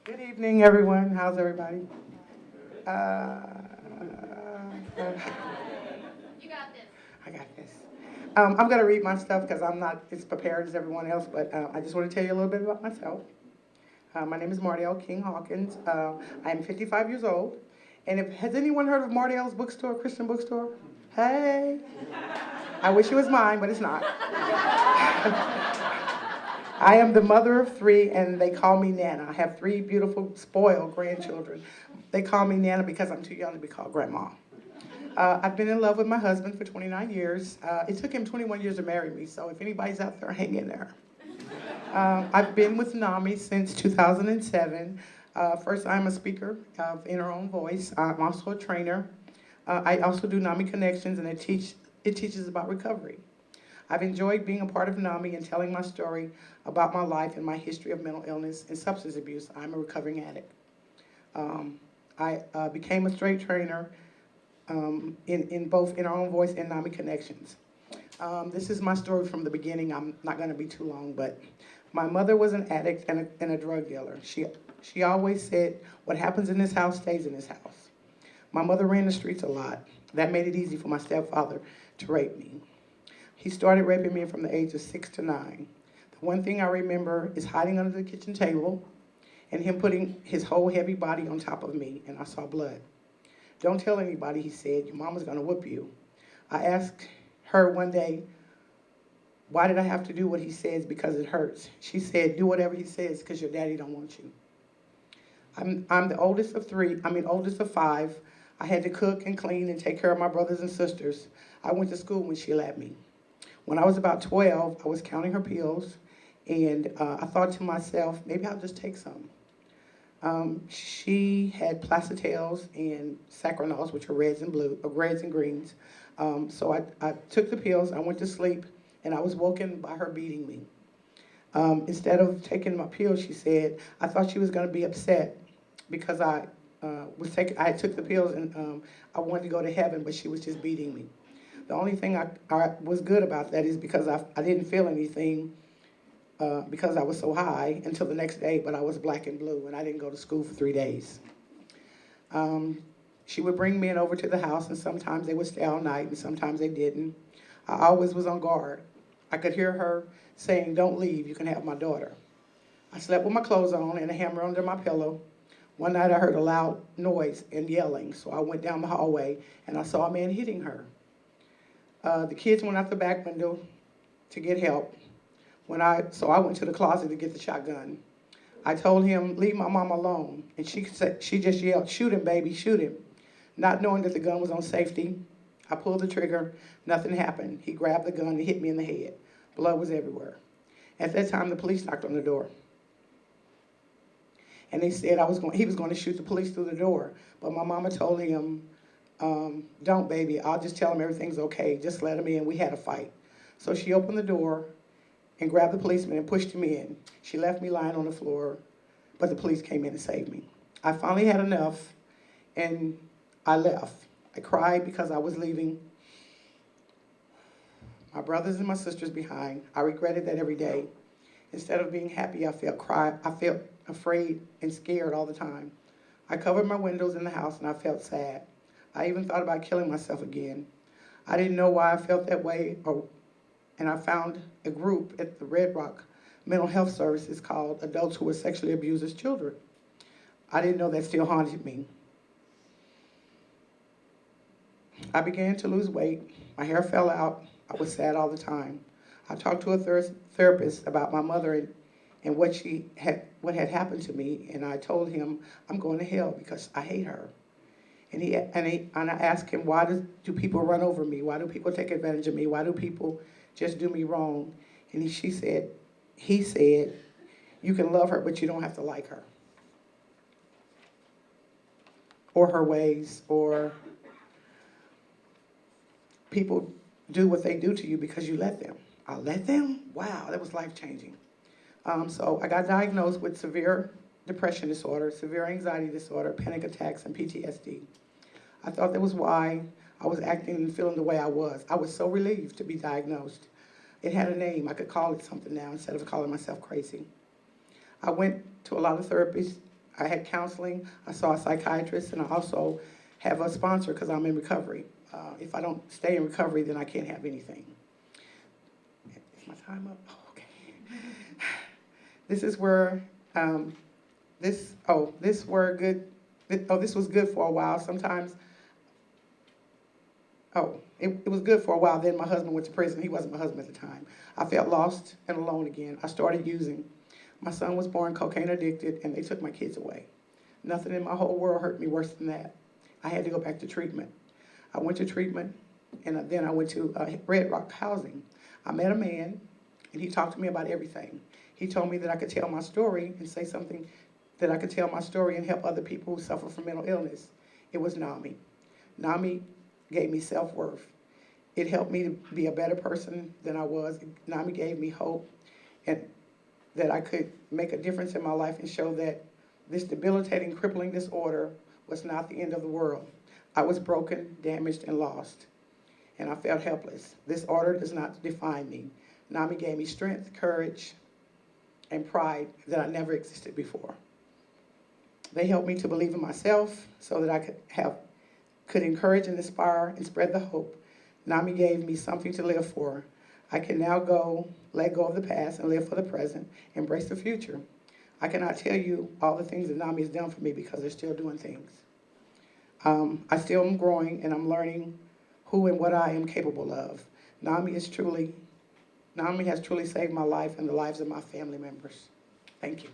Good evening, everyone. How's everybody? Uh, You got this. I got this. I'm going to read my stuff because I'm not as prepared as everyone else, but I just want to tell you a little bit about myself. My name is Mardell Hawkins. I am 55 years old. And has anyone heard of Mardell's bookstore, Christian bookstore? Hey. I wish it was mine, but it's not. I am the mother of three, and they call me Nana. I have three beautiful, spoiled grandchildren. They call me Nana because I'm too young to be called Grandma. I've been in love with my husband for 29 years. It took him 21 years to marry me, so if anybody's out there, hang in there. I've been with NAMI since 2007. First, I'm a speaker in our own voice. I'm also a trainer. I also do NAMI Connections, and it teaches about recovery. I've enjoyed being a part of NAMI and telling my story about my life and my history of mental illness and substance abuse. I'm a recovering addict. I became a straight trainer in both in our own voice and NAMI Connections. This is my story from the beginning. I'm not going to be too long, but my mother was an addict and a drug dealer. She always said, "What happens in this house stays in this house." My mother ran the streets a lot. That made it easy for my stepfather to rape me. He started raping me from the age of 6 to 9. The one thing I remember is hiding under the kitchen table and him putting his whole heavy body on top of me, and I saw blood. "Don't tell anybody," he said. "Your mama's gonna whoop you." I asked her one day, "Why did I have to do what he says? Because it hurts." She said, "Do whatever he says because your daddy don't want you." I'm the oldest of three, oldest of five. I had to cook and clean and take care of my brothers and sisters. I went to school when she let me. When I was about 12, I was counting her pills, and I thought to myself, maybe I'll just take some. She had Placitels and Sacranols, which are reds and greens. So I took the pills, I went to sleep, and I was woken by her beating me. Instead of taking my pills, she said, I thought she was going to be upset because I took the pills and I wanted to go to heaven, but she was just beating me. The only thing I was good about that is because I didn't feel anything because I was so high until the next day, but I was black and blue, and I didn't go to school for 3 days. She would bring men over to the house, and sometimes they would stay all night, and sometimes they didn't. I always was on guard. I could hear her saying, "Don't leave, you can have my daughter." I slept with my clothes on and a hammer under my pillow. One night I heard a loud noise and yelling, so I went down the hallway, and I saw a man hitting her. The kids went out the back window to get help. So I went to the closet to get the shotgun. I told him, "Leave my mom alone." And she just yelled, "Shoot him, baby, shoot him." Not knowing that the gun was on safety, I pulled the trigger. Nothing happened. He grabbed the gun and hit me in the head. Blood was everywhere. At that time, the police knocked on the door. And they said he was going to shoot the police through the door. But my mama told him, "Don't, baby. I'll just tell him everything's okay. Just let him in." We had a fight. So she opened the door and grabbed the policeman and pushed him in. She left me lying on the floor, but the police came in and saved me. I finally had enough, and I left. I cried because I was leaving my brothers and my sisters behind. I regretted that every day. Instead of being happy, I felt afraid and scared all the time. I covered my windows in the house, and I felt sad. I even thought about killing myself again. I didn't know why I felt that way, and I found a group at the Red Rock Mental Health Services called Adults Who Were Sexually Abused as Children. I didn't know that still haunted me. I began to lose weight. My hair fell out. I was sad all the time. I talked to a therapist about my mother and what had happened to me, and I told him I'm going to hell because I hate her. And I asked him, why do people run over me? Why do people take advantage of me? Why do people just do me wrong? And he said, you can love her, but you don't have to like her or her ways, or people do what they do to you because you let them. I let them? Wow, that was life-changing. So I got diagnosed with severe depression disorder, severe anxiety disorder, panic attacks, and PTSD. I thought that was why I was acting and feeling the way I was. I was so relieved to be diagnosed. It had a name. I could call it something now instead of calling myself crazy. I went to a lot of therapies. I had counseling. I saw a psychiatrist, and I also have a sponsor because I'm in recovery. If I don't stay in recovery, then I can't have anything. Is my time up? Oh, okay. This is where this was good for a while. Sometimes, it was good for a while. Then my husband went to prison. He wasn't my husband at the time. I felt lost and alone again. I started using. My son was born cocaine addicted, and they took my kids away. Nothing in my whole world hurt me worse than that. I had to go back to treatment. I went to treatment, and then I went to Red Rock Housing. I met a man, and he talked to me about everything. He told me that I could tell my story and say something, that I could tell my story and help other people who suffer from mental illness. It was NAMI. NAMI gave me self-worth. It helped me to be a better person than I was. NAMI gave me hope, and that I could make a difference in my life and show that this debilitating, crippling disorder was not the end of the world. I was broken, damaged, and lost, and I felt helpless. This order does not define me. NAMI gave me strength, courage, and pride that I never existed before. They helped me to believe in myself so that I could encourage and inspire and spread the hope. NAMI gave me something to live for. I can now let go of the past and live for the present, embrace the future. I cannot tell you all the things that NAMI has done for me because they're still doing things. I still am growing, and I'm learning who and what I am capable of. NAMI has truly saved my life and the lives of my family members. Thank you.